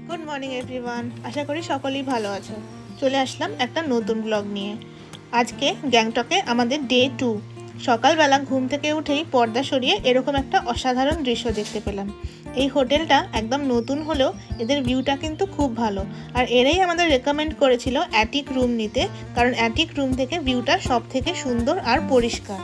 Good morning everyone, আশা করি সকলেই ভালো আছো। চলে আসলাম একটা নতুন ব্লগ নিয়ে। আজকে গ্যাংটকে আমাদের ডে 2। সকালবেলা ঘুম থেকে উঠেই পর্দা সরিয়ে এরকম একটা অসাধারণ দৃশ্য দেখতে পেলাম। এই হোটেলটা একদম নতুন হলেও এদের ভিউটা কিন্তু খুব ভালো, আর এরাই আমাদের রেকমেন্ড করেছিল অ্যাটিক রুম নিতে, কারণ অ্যাটিক রুম থেকে ভিউটা সব থেকে সুন্দর আর পরিষ্কার।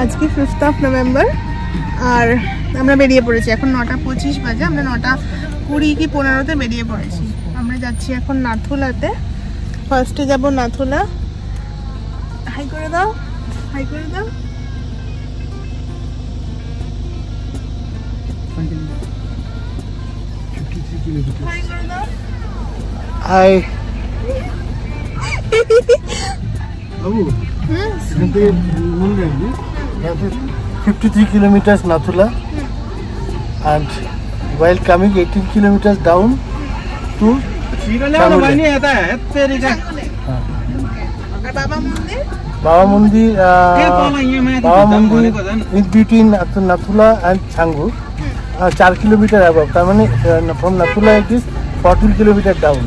আজকে 5th নভেম্বর আর আমরা বেরিয়ে পড়েছি। এখন 9:25 বাজে। আমরা 9:20 কি 15তে বেরিয়ে পড়েছি। আমরা যাচ্ছি এখন নাথুলাতে। ফার্স্টে যাব নাথুলা। হাই করে দাও, হাই করে দাও। হাই করে দাও। High Babu. 53 kilometers Nathula, and while coming 18 kilometers down to Baba Mandir is between Nathula and Changu, 4 kilometers above. From Nathula it is 14 kilometers down.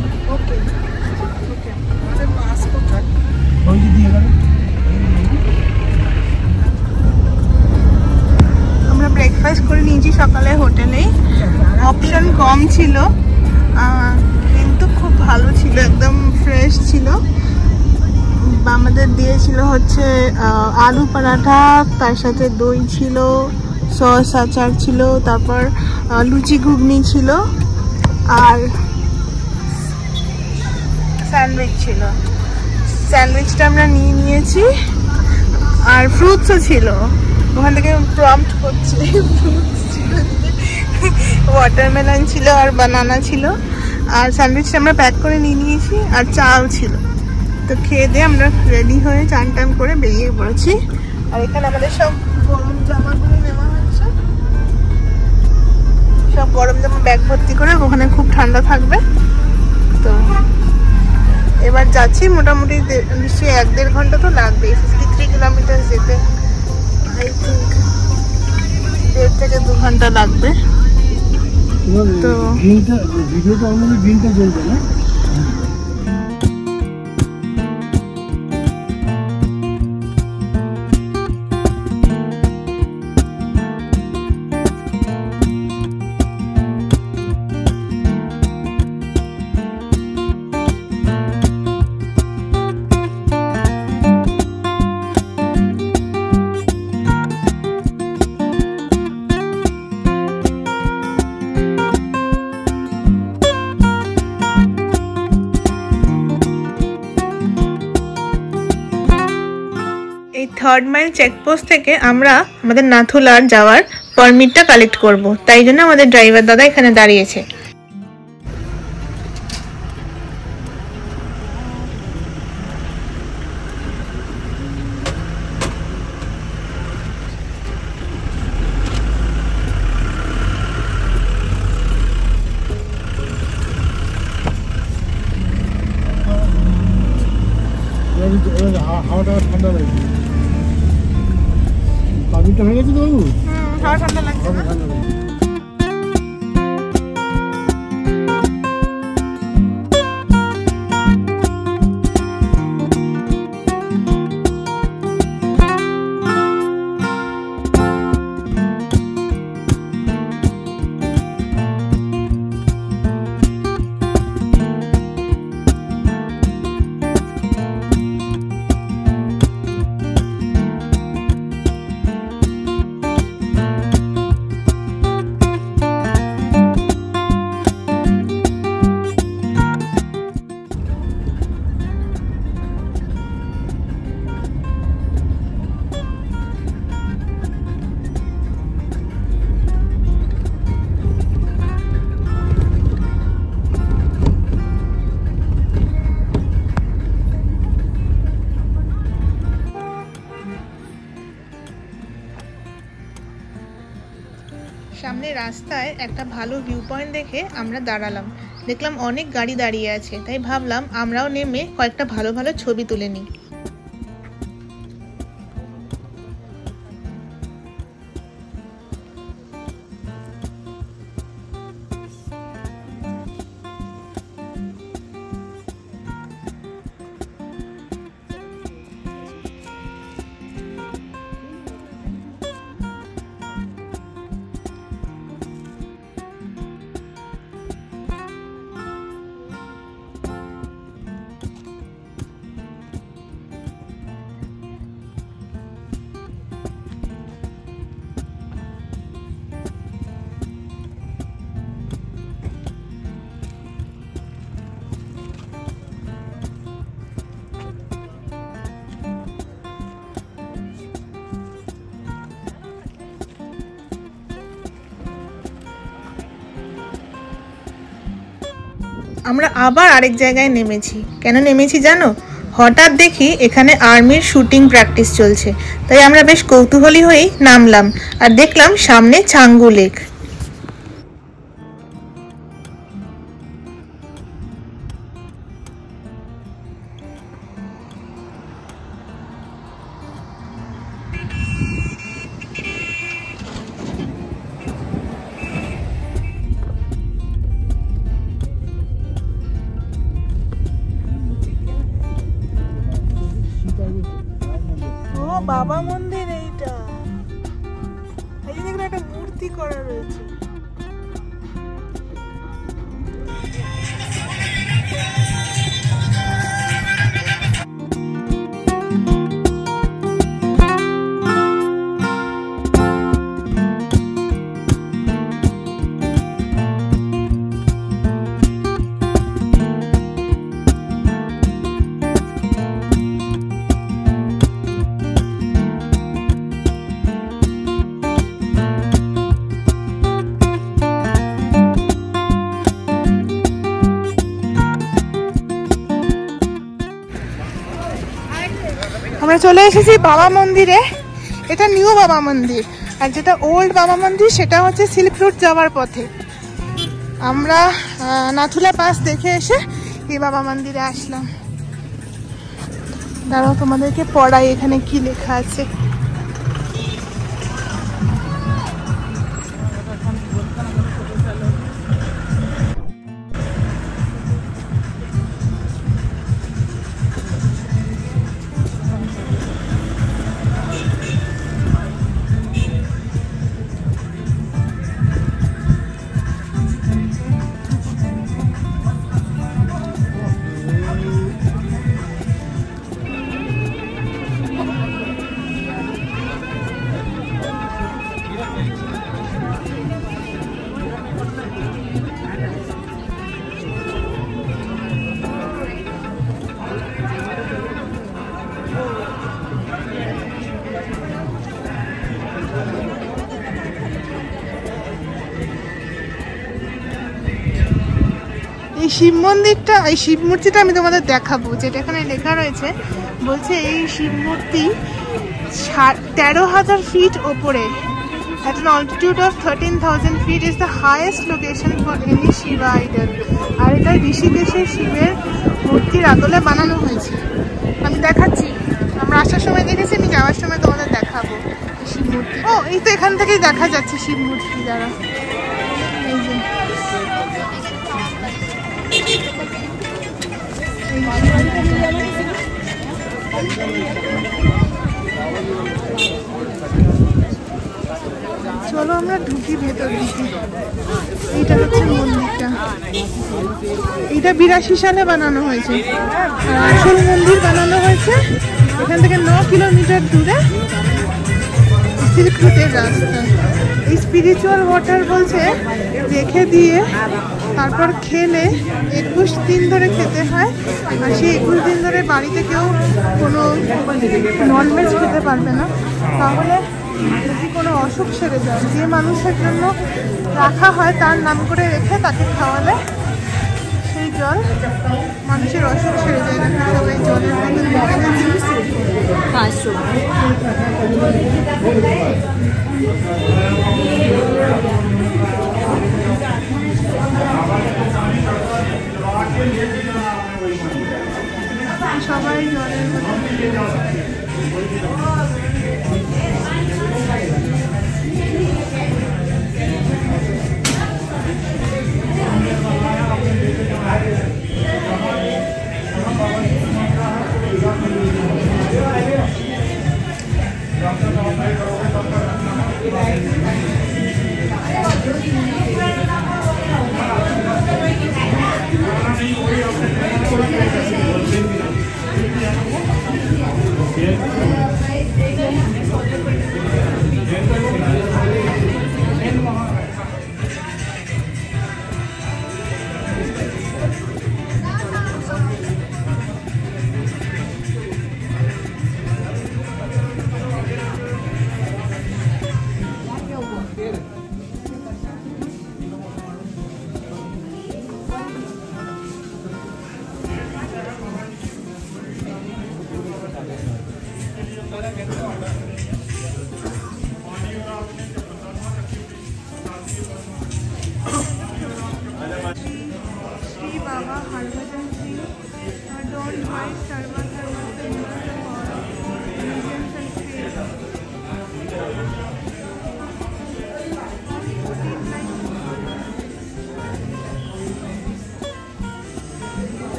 Breakfast করে নিয়েছি সকালে হোটেলেই। অপশন কম ছিল কিন্তু খুব ভালো ছিল, একদম ফ্রেশ ছিল। আমাদের দিয়েছিল হচ্ছে আলু পরাঠা, তার সাথে দই ছিল, সস আচার ছিল, তারপর লুচি ঘুগনি ছিল, আর স্যান্ডউইচ ছিল। স্যান্ডউইচটা আমরা নিয়েছি, আর ফ্রুটসও ছিল। ওখান থেকে প্রম্পট করছে, ওয়াটারমেলন ছিল আর বানানা ছিল। আর স্যান্ডউইচটা আমরা প্যাক করে নিয়েছি, আর চাও ছিল। তো খেয়ে দিয়ে আমরা রেডি হয়ে চান টান করে বেরিয়ে পড়েছি। আর এখানে আমাদের সব গরম জামাগুলো নেওয়া হচ্ছে, সব গরম জামা ব্যাগ ভর্তি করে। ওখানে খুব ঠান্ডা থাকবে। তো এবার যাচ্ছি। মোটামুটি নিশ্চয়ই 1-1.5 ঘন্টা তো লাগবে 53 কিলোমিটার যেতে। আই থিঙ্ক 1.5 থেকে 2 ঘন্টা লাগবে। তো ভিডিওটা অলরেডি গ্রিনটা জ্বলবে না। থার্ড মাইল চেকপোস্ট থেকে আমরা আমাদের নাথুলার যাওয়ার পারমিটটা কালেক্ট করব, তাই জন্য আমাদের ড্রাইভার দাদা এখানে দাঁড়িয়েছে। হাওয়াটা ঠান্ডা লাগছে, পারমিটটা হয়ে গেছে তো বাবু? হাওয়া ঠান্ডা লাগছে না? ঠান্ডা লাগছে। সামনে রাস্তায় একটা ভালো ভিউ পয়েন্ট দেখে আমরা দাঁড়ালাম। দেখলাম অনেক গাড়ি দাঁড়িয়ে আছে, তাই ভাবলাম আমরাও নেমে কয়েকটা ভালো ভালো ছবি তুলে নিই। আমরা আবার আরেক জায়গায় নেমেছি। কেন নেমেছি জানো? হঠাৎ দেখি এখানে আর্মির শুটিং প্র্যাকটিস চলছে, তাই আমরা বেশ কৌতূহলী হয়েই নামলাম আর দেখলাম সামনে ছাঙ্গু লেক। বাবা মন্দির এইটা, এই দেখুন একটা মূর্তি করা রয়েছে। আমরা চলে এসেছি বাবা মন্দিরে। এটা নিউ বাবা মন্দির, আর যেটা ওল্ড বাবা মন্দির সেটা হচ্ছে সিল্ক রুট যাওয়ার পথে। আমরা নাথুলা পাস দেখে এসে এই বাবা মন্দিরে আসলাম। দাঁড়াও তোমাদেরকে পড়াই এখানে কি লেখা আছে। এই শিব মন্দিরটা, এই শিব মূর্তিটা আমি তোমাদের দেখাবো, যেটা এখানে লেখা রয়েছে। বলছে এই শিব মূর্তি 13,000 ফিট ওপরে, at an altitude of 13,000 feet is the highest location for any Shiva idol. আর এটা ঋষিকেশের শিবের মূর্তির আদলে বানানো হয়েছে। আমি দেখাচ্ছি, আমরা আসার সময় দেখেছি, আমি যাওয়ার সময় তোমাদের দেখাবো শিব মূর্তি। ও এই তো এখান থেকেই দেখা যাচ্ছে শিব মূর্তি দ্বারা। এই যে চলো আমরা ঢুকি ভেতর দিকে। এইটা হচ্ছে মন্দিরটা, এইটা 82 সালে বানানো হয়েছে। আর আসল মন্দির বানানো হয়েছে এখান থেকে 9 কিলোমিটার দূরে সিল্ক রুটের রাস্তা। এই স্পিরিচুয়াল ওয়াটার বলছে রেখে দিয়ে তারপর খেলে 21 দিন ধরে খেতে হয়। আর সেই 21 দিন ধরে বাড়িতে কেউ কোনো ননভেজ খেতে পারবে না, তাহলে যদি কোনো অসুখ সেরে যায়, যে মানুষের জন্য রাখা হয় তার নাম করে রেখে তাকে খাওয়ালে সেই জল মানুষের অসুখ সেরে যায়। সবাই জলের সবাই জলের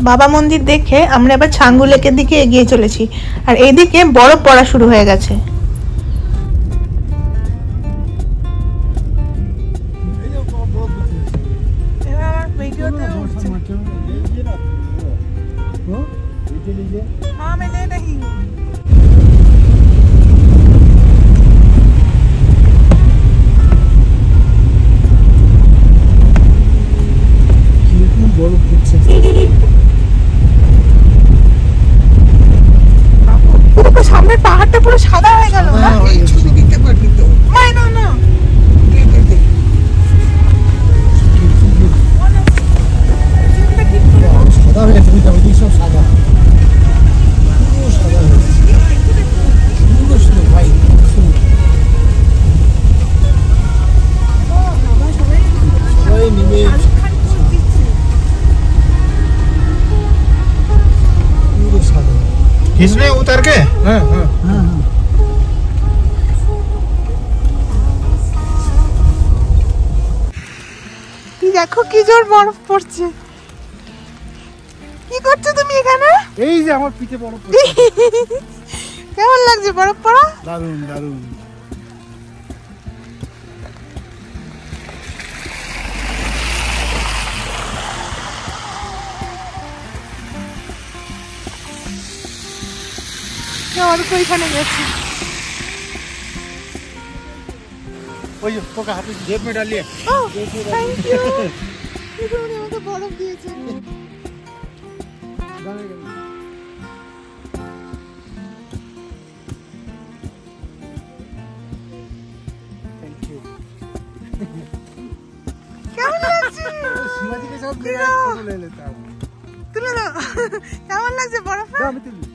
বাবা মন্দির দেখে আমরা এবার ছাঙ্গু লেকের দিকে এগিয়ে চলেছি। আর এইদিকে বরফ পড়া শুরু হয়ে গেছে। সামনের পাহাড়টা পুরো সাদা হয়ে গেল। खींचने उतर के দেখো কি জোর বরফ পড়ছে। কি করছো তুমি এখানে? এই যে আমার পিঠে বরফ পড়ছে। কেমন লাগছে বরফ পড়া? দারুণ দারুণ। অর্ক এখানে গেছে। ওই তোকে হাতে জেব মে ডালিয়ে। ও থ্যাংক ইউ। উনি আমাকে বরফ দিয়েছেন। কেমন লাগছে? शिवाजी के साथ ले आया, फोटो ले लेता हूँ। তুলে দাও। কেমন লাগছে বরফে? আমি তুলি।